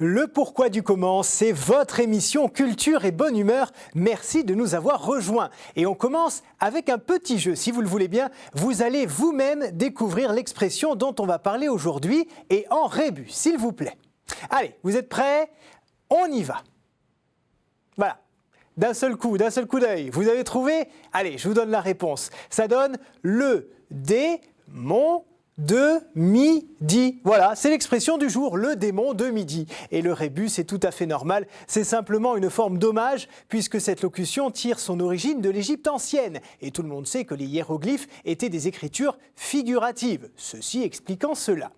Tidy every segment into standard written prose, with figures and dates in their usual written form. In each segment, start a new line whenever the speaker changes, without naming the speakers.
Le pourquoi du comment, c'est votre émission Culture et Bonne Humeur. Merci de nous avoir rejoints. Et on commence avec un petit jeu. Si vous le voulez bien, vous allez vous-même découvrir l'expression dont on va parler aujourd'hui et en rébus, s'il vous plaît. Allez, vous êtes prêts? On y va. Voilà. D'un seul coup d'œil, vous avez trouvé? Allez, je vous donne la réponse. Ça donne le démon de midi. Voilà, c'est l'expression du jour, le démon de midi. Et le rébus, c'est tout à fait normal. C'est simplement une forme d'hommage, puisque cette locution tire son origine de l'Égypte ancienne. Et tout le monde sait que les hiéroglyphes étaient des écritures figuratives. Ceci expliquant cela.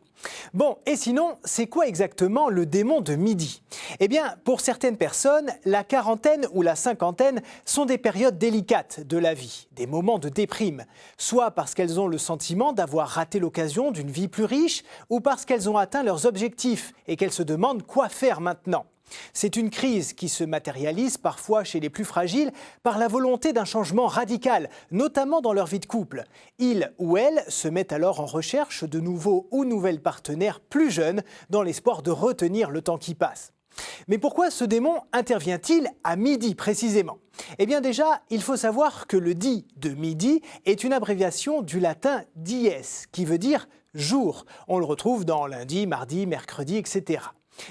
Bon, et sinon, c'est quoi exactement le démon de midi? Eh bien, pour certaines personnes, la quarantaine ou la cinquantaine sont des périodes délicates de la vie, des moments de déprime, soit parce qu'elles ont le sentiment d'avoir raté l'occasion d'une vie plus riche, ou parce qu'elles ont atteint leurs objectifs et qu'elles se demandent quoi faire maintenant. C'est une crise qui se matérialise parfois chez les plus fragiles par la volonté d'un changement radical, notamment dans leur vie de couple. Ils ou elles se mettent alors en recherche de nouveaux ou nouvelles partenaires plus jeunes dans l'espoir de retenir le temps qui passe. Mais pourquoi ce démon intervient-il à midi précisément? Eh bien déjà, il faut savoir que le dit de midi est une abréviation du latin dies, qui veut dire jour. On le retrouve dans lundi, mardi, mercredi, etc.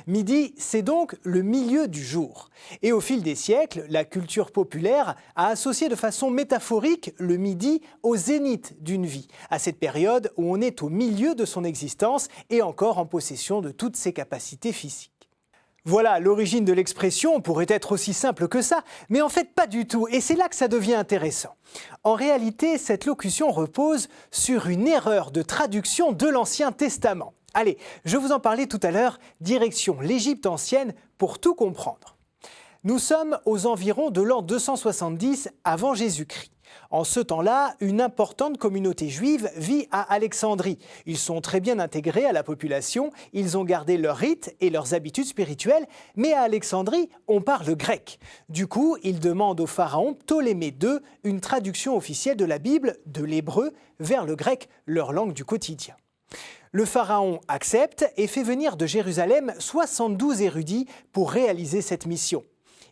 Midi, c'est donc le milieu du jour. Et au fil des siècles, la culture populaire a associé de façon métaphorique le midi au zénith d'une vie, à cette période où on est au milieu de son existence et encore en possession de toutes ses capacités physiques. Voilà, l'origine de l'expression pourrait être aussi simple que ça, mais en fait pas du tout, et c'est là que ça devient intéressant. En réalité, cette locution repose sur une erreur de traduction de l'Ancien Testament. Allez, je vous en parlais tout à l'heure, direction l'Égypte ancienne pour tout comprendre. Nous sommes aux environs de l'an 270 avant Jésus-Christ. En ce temps-là, une importante communauté juive vit à Alexandrie. Ils sont très bien intégrés à la population, ils ont gardé leurs rites et leurs habitudes spirituelles, mais à Alexandrie, on parle grec. Du coup, ils demandent au pharaon Ptolémée II une traduction officielle de la Bible de l'hébreu vers le grec, leur langue du quotidien. Le pharaon accepte et fait venir de Jérusalem 72 érudits pour réaliser cette mission.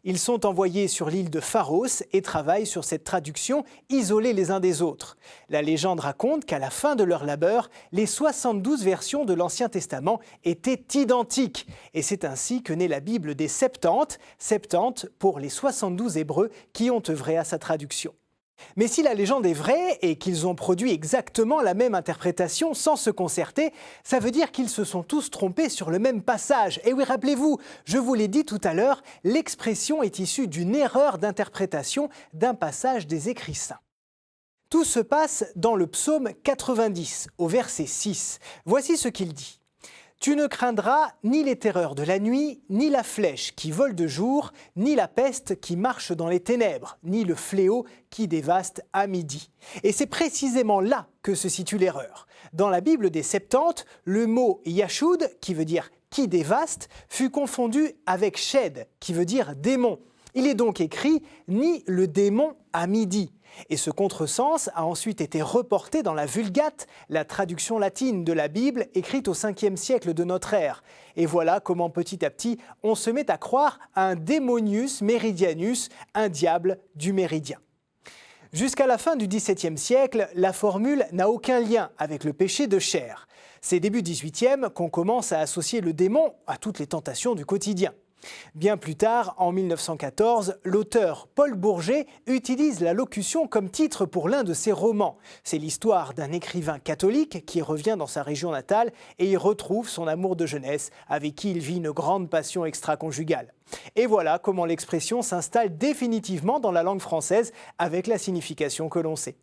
Ils sont envoyés sur l'île de Pharos et travaillent sur cette traduction, isolés les uns des autres. La légende raconte qu'à la fin de leur labeur, les 72 versions de l'Ancien Testament étaient identiques. Et c'est ainsi que naît la Bible des Septante, Septante pour les 72 Hébreux qui ont œuvré à sa traduction. Mais si la légende est vraie et qu'ils ont produit exactement la même interprétation sans se concerter, ça veut dire qu'ils se sont tous trompés sur le même passage. Et oui, rappelez-vous, je vous l'ai dit tout à l'heure, l'expression est issue d'une erreur d'interprétation d'un passage des Écrits saints. Tout se passe dans le psaume 90, au verset 6. Voici ce qu'il dit. Tu ne craindras ni les terreurs de la nuit, ni la flèche qui vole de jour, ni la peste qui marche dans les ténèbres, ni le fléau qui dévaste à midi. Et c'est précisément là que se situe l'erreur. Dans la Bible des Septante, le mot Yashud, qui veut dire « qui dévaste », fut confondu avec Shed, qui veut dire « démon ». Il est donc écrit « ni le démon à midi ». Et ce contresens a ensuite été reporté dans la Vulgate, la traduction latine de la Bible écrite au 5e siècle de notre ère. Et voilà comment petit à petit on se met à croire à un démonius meridianus, un diable du méridien. Jusqu'à la fin du XVIIe siècle, la formule n'a aucun lien avec le péché de chair. C'est début XVIIIe qu'on commence à associer le démon à toutes les tentations du quotidien. Bien plus tard, en 1914, l'auteur Paul Bourget utilise la locution comme titre pour l'un de ses romans. C'est l'histoire d'un écrivain catholique qui revient dans sa région natale et y retrouve son amour de jeunesse avec qui il vit une grande passion extra-conjugale. Et voilà comment l'expression s'installe définitivement dans la langue française avec la signification que l'on sait.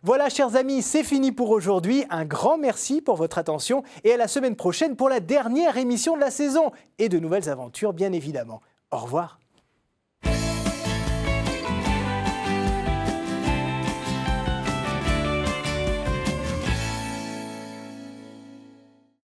Voilà, chers amis, c'est fini pour aujourd'hui. Un grand merci pour votre attention et à la semaine prochaine pour la dernière émission de la saison et de nouvelles aventures, bien évidemment. Au revoir.